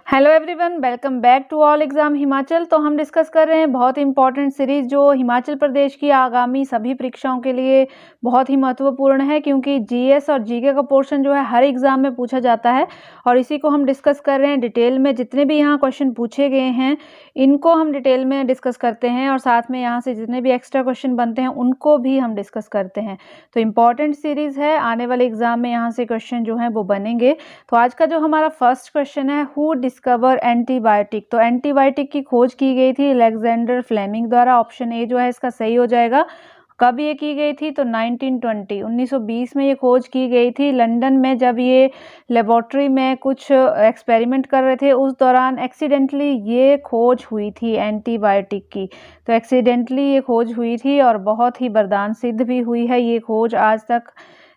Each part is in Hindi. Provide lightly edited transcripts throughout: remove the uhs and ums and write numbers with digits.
Hello everyone, welcome back to all exam Himachal. तो हम डिस्कस कर रहे हैं बहुत इंपॉर्टेंट सीरीज़ जो हिमाचल प्रदेश की आगामी सभी परीक्षाओं के लिए बहुत ही महत्वपूर्ण है, क्योंकि जीएस और जीके का पोर्शन जो है हर एग्ज़ाम में पूछा जाता है और इसी को हम डिस्कस कर रहे हैं डिटेल में। जितने भी यहाँ क्वेश्चन पूछे गए हैं इनको हम डिटेल में डिस्कस करते हैं और साथ में यहाँ से जितने भी एक्स्ट्रा क्वेश्चन बनते हैं उनको भी हम डिस्कस करते हैं। तो इम्पॉर्टेंट सीरीज़ है, आने वाले एग्ज़ाम में यहाँ से क्वेश्चन जो हैं वो बनेंगे। तो आज का जो हमारा फर्स्ट क्वेश्चन है, हु डिस्कवर एंटीबायोटिक। तो एंटीबायोटिक की खोज की गई थी अलेक्जेंडर फ्लेमिंग द्वारा। ऑप्शन ए जो है इसका सही हो जाएगा। कब ये की गई थी? तो 1920 में ये खोज की गई थी लंदन में। जब ये लेबोरेटरी में कुछ एक्सपेरिमेंट कर रहे थे उस दौरान एक्सीडेंटली ये खोज हुई थी एंटीबायोटिक की। तो एक्सीडेंटली ये खोज हुई थी और बहुत ही वरदान सिद्ध भी हुई है ये खोज आज तक।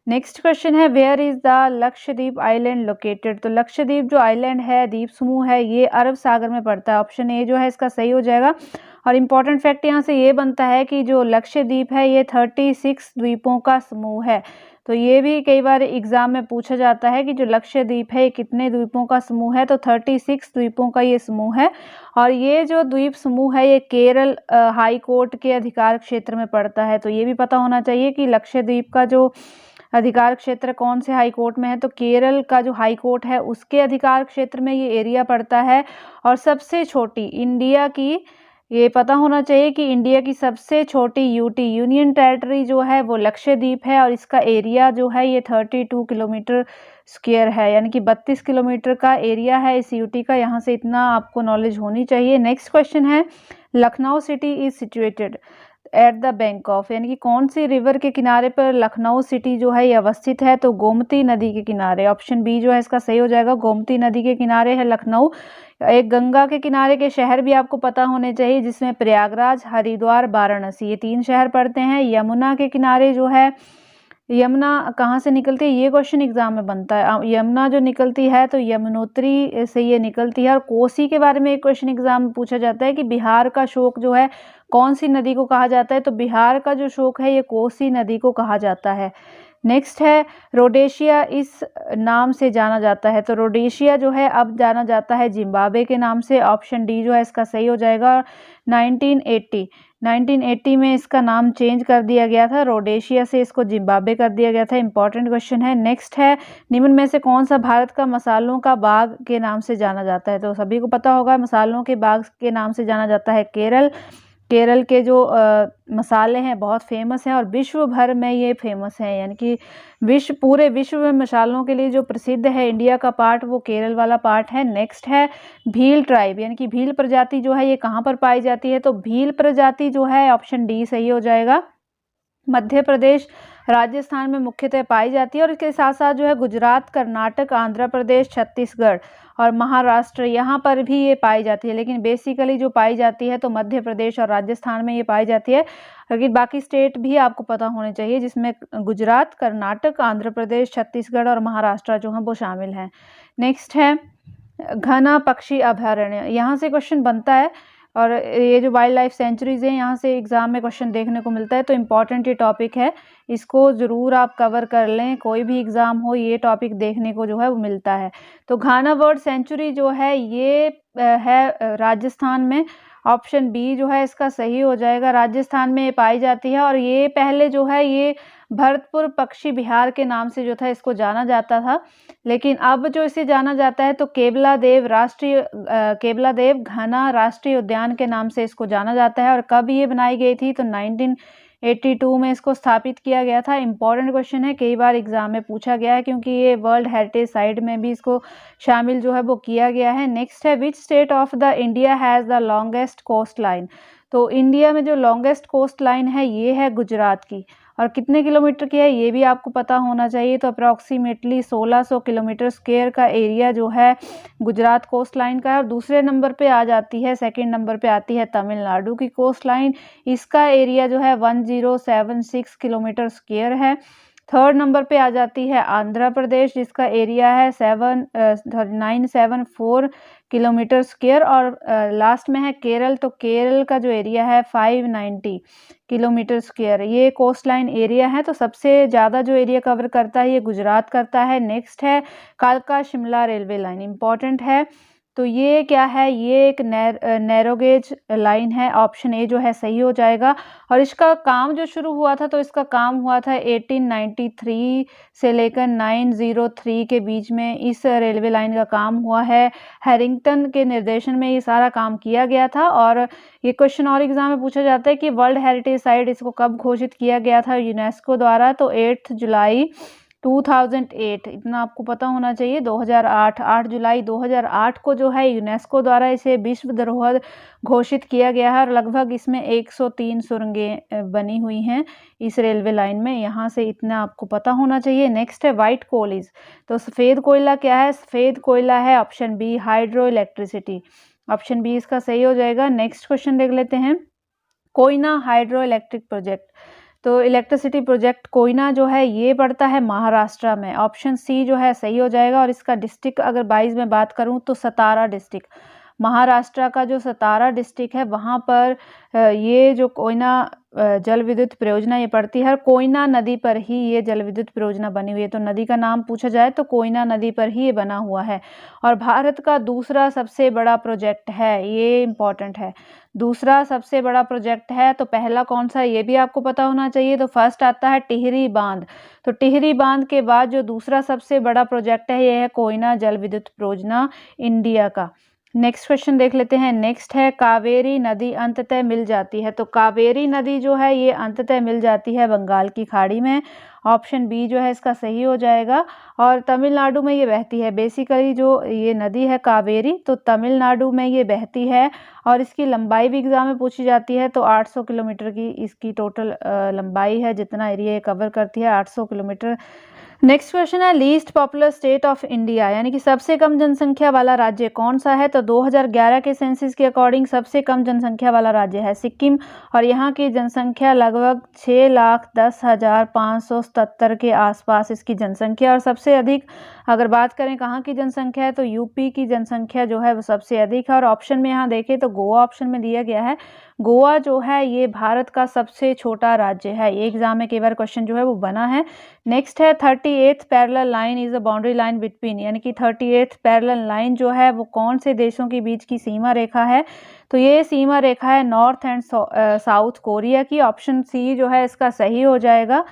नेक्स्ट क्वेश्चन है, where is the Lakshadweep island located. तो लक्षद्वीप जो आइलैंड है, द्वीप समूह है, ये अरब सागर में पड़ता है। ऑप्शन ए जो है इसका सही हो जाएगा। और इम्पॉर्टेंट फैक्ट यहाँ से ये बनता है कि जो लक्षद्वीप है ये 36 द्वीपों का समूह है। तो ये भी कई बार एग्जाम में पूछा जाता है कि जो लक्षद्वीप है ये कितने द्वीपों का समूह है। तो 36 द्वीपों का ये समूह है और ये जो द्वीप समूह है ये केरल हाई कोर्ट के अधिकार क्षेत्र में पड़ता है। तो ये भी पता होना चाहिए कि लक्षद्वीप का जो अधिकार क्षेत्र कौन से हाई कोर्ट में है। तो केरल का जो हाई कोर्ट है उसके अधिकार क्षेत्र में ये एरिया पड़ता है। और सबसे छोटी इंडिया की, ये पता होना चाहिए कि इंडिया की सबसे छोटी यूटी यूनियन टेरिटरी जो है वो लक्षद्वीप है और इसका एरिया जो है ये 32 किलोमीटर स्क्वायर है, यानी कि 32 किलोमीटर का एरिया है इस यूटी का। यहाँ से इतना आपको नॉलेज होनी चाहिए। नेक्स्ट क्वेश्चन है, Lucknow city is situated at the bank of, यानी कि कौन सी रिवर के किनारे पर लखनऊ सिटी जो है ये अवस्थित है। तो गोमती नदी के किनारे। ऑप्शन बी जो है इसका सही हो जाएगा। गोमती नदी के किनारे है लखनऊ। एक गंगा के किनारे के शहर भी आपको पता होने चाहिए जिसमें प्रयागराज, हरिद्वार, वाराणसी ये 3 शहर पड़ते हैं। यमुना के किनारे जो है, यमुना कहाँ से निकलती है ये क्वेश्चन एग्जाम में बनता है। यमुना जो निकलती है तो यमुनोत्री से ये निकलती है। और कोसी के बारे में एक क्वेश्चन एग्जाम में पूछा जाता है कि बिहार का शोक जो है कौन सी नदी को कहा जाता है। तो बिहार का जो शोक है ये कोसी नदी को कहा जाता है। नेक्स्ट है, रोडेशिया इस नाम से जाना जाता है। तो रोडेशिया जो है अब जाना जाता है जिम्बाब्वे के नाम से। ऑप्शन डी जो है इसका सही हो जाएगा। 1980 में इसका नाम चेंज कर दिया गया था, रोडेशिया से इसको जिम्बाब्वे कर दिया गया था। इंपॉर्टेंट क्वेश्चन है। नेक्स्ट है, निम्न में से कौन सा भारत का मसालों का बाग के नाम से जाना जाता है। तो सभी को पता होगा मसालों के बाग के नाम से जाना जाता है केरल। केरल के जो मसाले हैं बहुत फेमस हैं और विश्व भर में ये फेमस हैं, यानी कि पूरे विश्व में मसालों के लिए जो प्रसिद्ध है इंडिया का पार्ट वो केरल वाला पार्ट है। नेक्स्ट है, भील ट्राइब, यानी कि भील प्रजाति जो है ये कहाँ पर पाई जाती है। तो भील प्रजाति जो है ऑप्शन डी सही हो जाएगा। मध्य प्रदेश, राजस्थान में मुख्यतः पाई जाती है और इसके साथ साथ जो है गुजरात, कर्नाटक, आंध्र प्रदेश, छत्तीसगढ़ और महाराष्ट्र यहाँ पर भी ये पाई जाती है। लेकिन बेसिकली जो पाई जाती है तो मध्य प्रदेश और राजस्थान में ये पाई जाती है। लेकिन बाकी स्टेट भी आपको पता होने चाहिए जिसमें गुजरात, कर्नाटक, आंध्र प्रदेश, छत्तीसगढ़ और महाराष्ट्र जो हैं वो शामिल हैं। नेक्स्ट है, घना पक्षी अभयारण्य, यहाँ से क्वेश्चन बनता है और ये जो वाइल्ड लाइफ सेंचुरीज हैं यहाँ से एग्जाम में क्वेश्चन देखने को मिलता है। तो इम्पॉर्टेंट ये टॉपिक है, इसको ज़रूर आप कवर कर लें, कोई भी एग्ज़ाम हो ये टॉपिक देखने को जो है वो मिलता है। तो घाना बर्ड सेंचुरी जो है ये है राजस्थान में। ऑप्शन बी जो है इसका सही हो जाएगा। राजस्थान में ये पाई जाती है और ये पहले जो है ये भरतपुर पक्षी विहार के नाम से जो था इसको जाना जाता था, लेकिन अब जो इसे जाना जाता है तो केवलादेव घना राष्ट्रीय उद्यान के नाम से इसको जाना जाता है। और कब ये बनाई गई थी? तो 1982 में इसको स्थापित किया गया था। इंपॉर्टेंट क्वेश्चन है, कई बार एग्जाम में पूछा गया है क्योंकि ये वर्ल्ड हेरिटेज साइट में भी इसको शामिल जो है वो किया गया है। नेक्स्ट है, which state of the India has the longest coastline. तो इंडिया में जो लॉन्गेस्ट कोस्ट लाइन है ये है गुजरात की और कितने किलोमीटर की है ये भी आपको पता होना चाहिए। तो अप्रॉक्सीमेटली 1600 किलोमीटर स्क्वायर का एरिया जो है गुजरात कोस्ट लाइन का है। और दूसरे नंबर पे आ जाती है, सेकंड नंबर पे आती है तमिलनाडु की कोस्ट लाइन, इसका एरिया जो है 1076 किलोमीटर स्क्वायर है। थर्ड नंबर पे आ जाती है आंध्र प्रदेश जिसका एरिया है 974 किलोमीटर स्क्वायर। और लास्ट में है केरल, तो केरल का जो एरिया है 590 किलोमीटर स्क्वायर। ये कोस्ट लाइन एरिया है। तो सबसे ज़्यादा जो एरिया कवर करता है ये गुजरात करता है। नेक्स्ट है कालका शिमला रेलवे लाइन, इंपॉर्टेंट है। तो ये क्या है, ये एक नैरो गेज लाइन है। ऑप्शन ए जो है सही हो जाएगा। और इसका काम जो शुरू हुआ था, तो इसका काम हुआ था 1893 से लेकर 903 के बीच में इस रेलवे लाइन का काम हुआ है। हैरिंगटन के निर्देशन में ये सारा काम किया गया था। और ये क्वेश्चन और एग्जाम में पूछा जाता है कि वर्ल्ड हेरिटेज साइट इसको कब घोषित किया गया था यूनेस्को द्वारा, तो 8 जुलाई 2008, इतना आपको पता होना चाहिए। 2008, 8 जुलाई 2008 को जो है यूनेस्को द्वारा इसे विश्व धरोहर घोषित किया गया है। और लगभग इसमें 103 सुरंगें बनी हुई हैं इस रेलवे लाइन में। यहाँ से इतना आपको पता होना चाहिए। नेक्स्ट है व्हाइट कोलिज। तो सफ़ेद कोयला क्या है? सफ़ेद कोयला है option B, hydroelectricity. Option B इसका सही हो जाएगा। नेक्स्ट क्वेश्चन देख लेते हैं, कोयना हाइड्रो इलेक्ट्रिक प्रोजेक्ट। तो इलेक्ट्रिसिटी प्रोजेक्ट कोयना जो है ये पड़ता है महाराष्ट्र में। ऑप्शन सी जो है सही हो जाएगा। और इसका डिस्ट्रिक्ट अगर 22 में बात करूं तो सतारा डिस्ट्रिक्ट, महाराष्ट्र का जो सतारा डिस्ट्रिक्ट है वहाँ पर ये जो कोयना जल विद्युत परियोजना ये पड़ती है। और कोयना नदी पर ही ये जल विद्युत परियोजना बनी हुई है। तो नदी का नाम पूछा जाए तो कोयना नदी पर ही ये बना हुआ है। और भारत का दूसरा सबसे बड़ा प्रोजेक्ट है, ये इम्पॉर्टेंट है। दूसरा सबसे बड़ा प्रोजेक्ट है, तो पहला कौन सा ये भी आपको पता होना चाहिए। तो फर्स्ट आता है टिहरी बांध। तो टिहरी बांध के बाद जो दूसरा सबसे बड़ा प्रोजेक्ट है ये है कोयना जल विद्युत परियोजना इंडिया का। नेक्स्ट क्वेश्चन देख लेते हैं। नेक्स्ट है कावेरी नदी अंततः मिल जाती है। तो कावेरी नदी जो है ये अंततः मिल जाती है बंगाल की खाड़ी में। ऑप्शन बी जो है इसका सही हो जाएगा। और तमिलनाडु में ये बहती है। बेसिकली जो ये नदी है कावेरी, तो तमिलनाडु में ये बहती है। और इसकी लंबाई भी एग्जाम में पूछी जाती है। तो 800 किलोमीटर की इसकी टोटल लंबाई है, जितना एरिया ये कवर करती है 800 किलोमीटर। नेक्स्ट क्वेश्चन है least popular state of India, यानी कि सबसे कम जनसंख्या वाला राज्य कौन सा है। तो 2011 के सेंसस के अकॉर्डिंग सबसे कम जनसंख्या वाला राज्य है सिक्किम। और यहाँ की जनसंख्या लगभग 6,10,577 के आसपास इसकी जनसंख्या। और सबसे अधिक अगर बात करें कहाँ की जनसंख्या है, तो यूपी की जनसंख्या जो है वो सबसे अधिक है। और ऑप्शन में यहाँ देखें तो गोवा ऑप्शन में दिया गया है। गोवा जो है ये भारत का सबसे छोटा राज्य है। ये एग्जाम में कई बार क्वेश्चन जो है वो बना है। नेक्स्ट है 38th parallel line is a boundary line between, यानी कि 38th पैरेलल लाइन जो है वो कौन से देशों के बीच की सीमा रेखा है। तो ये सीमा रेखा है नॉर्थ एंड साउथ कोरिया की। ऑप्शन सी जो है इसका सही हो जाएगा।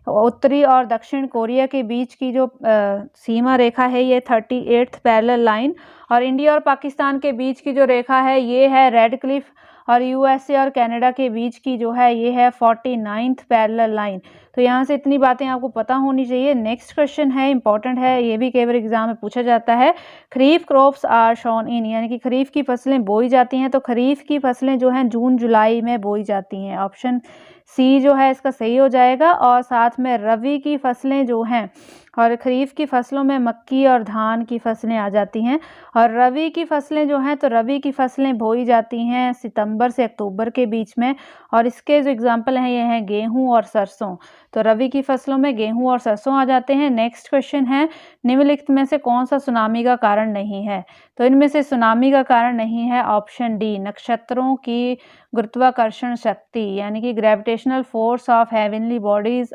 उत्तरी और दक्षिण कोरिया के बीच की जो सीमा रेखा है ये 38th पैरेलल लाइन। और इंडिया और पाकिस्तान के बीच की जो रेखा है ये है रेड क्लिफ। और यूएसए और कनाडा के बीच की जो है ये है 49th पैरेलल लाइन। तो यहाँ से इतनी बातें आपको पता होनी चाहिए। नेक्स्ट क्वेश्चन है, इंपॉर्टेंट है, ये भी कई बार एग्जाम में पूछा जाता है। खरीफ क्रॉप्स आर शोन इन, यानी कि खरीफ की फसलें बोई जाती हैं। तो खरीफ की फसलें जो हैं जून जुलाई में बोई जाती हैं। ऑप्शन सी जो है इसका सही हो जाएगा। और साथ में रबी की फसलें जो हैं, और खरीफ की फसलों में मक्की और धान की फसलें आ जाती हैं। और रबी की फसलें जो हैं, तो रबी की फसलें बोई जाती हैं सितंबर से अक्टूबर के बीच में। और इसके जो एग्जाम्पल हैं ये हैं गेहूं और सरसों। तो रबी की फसलों में गेहूं और सरसों आ जाते हैं। नेक्स्ट क्वेश्चन है निम्नलिखित में से कौन सा सुनामी का कारण नहीं है। तो इनमें से सुनामी का कारण नहीं है ऑप्शन डी, नक्षत्रों की गुरुत्वाकर्षण शक्ति, यानी कि gravitational force of heavenly bodies,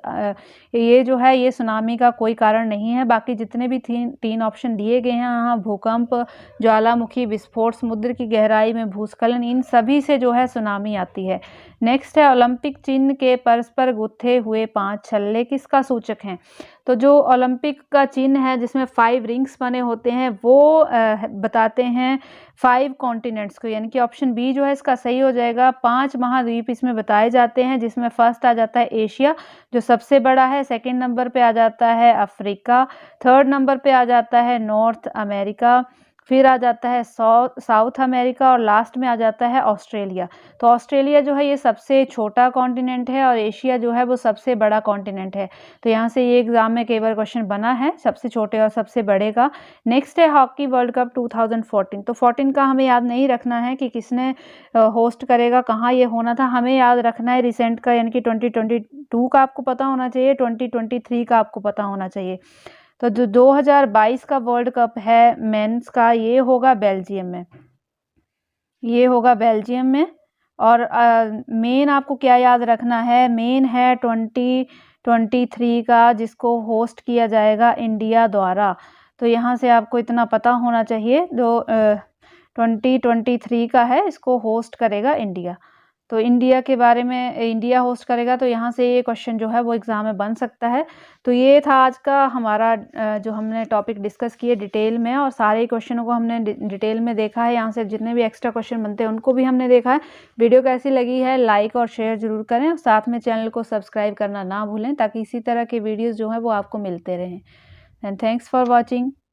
ये जो है ये सुनामी का कोई कारण नहीं है। बाकी जितने भी तीन ऑप्शन दिए गए हैं, यहाँ भूकंप, ज्वालामुखी विस्फोट, समुद्र की गहराई में भूस्खलन, इन सभी से जो है सुनामी आती है। नेक्स्ट है ओलंपिक चिन्ह के परस्पर गुथे हुए 5 छल्ले किसका सूचक हैं। तो जो ओलंपिक का चिन्ह है जिसमें 5 रिंग्स बने होते हैं वो बताते हैं 5 कॉन्टिनेंट्स को, यानी कि ऑप्शन बी जो है इसका सही हो जाएगा। 5 महाद्वीप इसमें बताए जाते हैं, जिसमें फर्स्ट आ जाता है एशिया जो सबसे बड़ा है, सेकंड नंबर पे आ जाता है अफ्रीका, थर्ड नंबर पे आ जाता है नॉर्थ अमेरिका, फिर आ जाता है साउथ अमेरिका, और लास्ट में आ जाता है ऑस्ट्रेलिया। तो ऑस्ट्रेलिया जो है ये सबसे छोटा कॉन्टिनेंट है और एशिया जो है वो सबसे बड़ा कॉन्टिनेंट है। तो यहाँ से ये एग्जाम में कई बार क्वेश्चन बना है सबसे छोटे और सबसे बड़े का। नेक्स्ट है हॉकी वर्ल्ड कप 2014। तो 14 का हमें याद नहीं रखना है कि किसने होस्ट करेगा, कहाँ ये होना था, हमें याद रखना है रिसेंट का, यानी कि 2022 का आपको पता होना चाहिए, 2023 का आपको पता होना चाहिए। तो जो 2022 का वर्ल्ड कप है मेंस का, ये होगा बेल्जियम में, ये होगा बेल्जियम में। और मेन आपको क्या याद रखना है, मेन है 2023 का, जिसको होस्ट किया जाएगा इंडिया द्वारा। तो यहाँ से आपको इतना पता होना चाहिए। जो 2023 का है, इसको होस्ट करेगा इंडिया। तो इंडिया के बारे में, इंडिया होस्ट करेगा तो यहाँ से ये क्वेश्चन जो है वो एग्ज़ाम में बन सकता है। तो ये था आज का हमारा जो हमने टॉपिक डिस्कस किए डिटेल में, और सारे क्वेश्चनों को हमने डिटेल में देखा है। यहाँ से जितने भी एक्स्ट्रा क्वेश्चन बनते हैं उनको भी हमने देखा है। वीडियो कैसी लगी है लाइक और शेयर ज़रूर करें, और साथ में चैनल को सब्सक्राइब करना ना भूलें, ताकि इसी तरह के वीडियोज़ जो हैं वो आपको मिलते रहें। And thanks for watching.